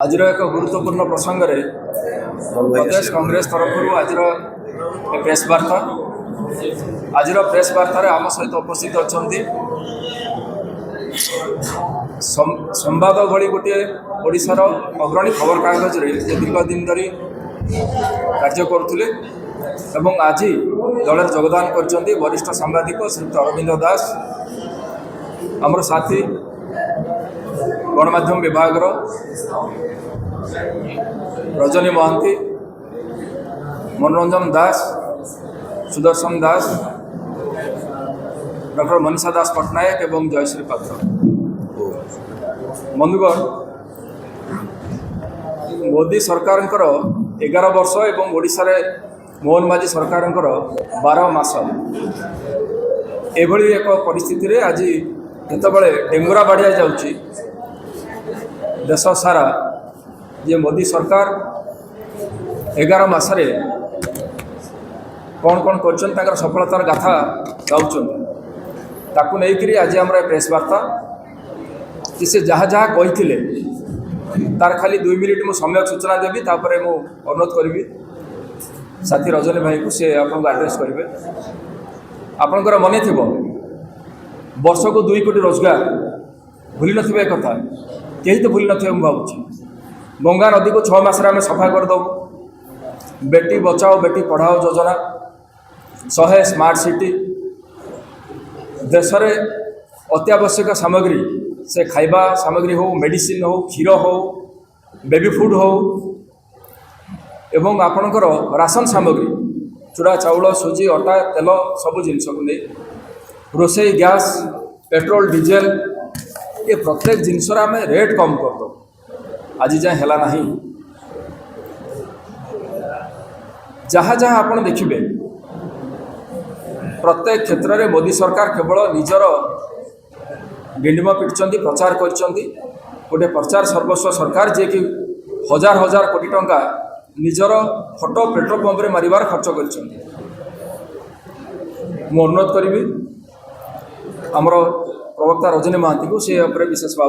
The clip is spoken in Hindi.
आज एक गुरुत्वपूर्ण प्रसंग रे प्रदेश कांग्रेस तरफ आज प्रेस वार्ता आज प्रेस वार्ता आम सहित उपस्थित अच्छा संवाद भली गोटे ओडिशार अग्रणी खबर कागज रे दीर्घ दिन धरी कार्य करुले आज दल योगदान कर वरिष्ठ सांबादिक श्रीयुक्त अरविंद दास आमर साथी गणमाध्यम विभाग रजनी महांती मनोरंजन दास सुदर्शन दास डॉक्टर मनीषा दास पट्टनायक एवं जयश्री पात्र बंधुगण मोदी सरकार 11 वर्ष एवं ओडिशा रे मोहन माझी सरकार 12 मास एभली एक परिस्थिति रे आज जितेबाला डेंगुरा बाढ़िया जाऊँगी देश सारा ये मोदी सरकार 11 मासरे कौन कौन कर सफलतार गाथा गाँव नहीं आज आम प्रेस वार्ता कि से जहाँ जहाँ कही तार खाली 2 मिनिट मु समय सूचना देवी तापर मु अनुरोध करी साथी रजनी भाई को सी आपको आड्रेस करेंगे आपणकर मन थी वर्ष को 2 कोटी रोजगार भूली नथिबे कथा कहीं तो भूली नथिबे मु भावुछि गंगा नदी को 6 मास आम सफा करदे बेटी बचाओ बेटी पढ़ाओ योजना 100 स्मार्ट सिटी देश में अत्यावश्यक सामग्री से खाइबा सामग्री हो मेडिसिन हो क्षीर हो बेबी फूड हो एवं आपणकर राशन सामग्री चूड़ा चाउल सुजी अटा तेल सबू जिनस को नहीं रोसई गैस पेट्रोल डीजेल ये प्रत्येक जिनस आम रेट कम कर दो आज जाए है ना जहाँ जहाँ आप देखिए प्रत्येक क्षेत्र में मोदी सरकार केवल निजर डिंडिम पिटुंट प्रचार कर गोटे प्रचार सर्वस्व सरकार जे कि हजार हजार कोटी टंका निजर फोटो पेट्रोल पंप रे मारिबार खर्च कर अनुरोध करी आमर प्रवक्ता रजनी महांती को से विशेष भाव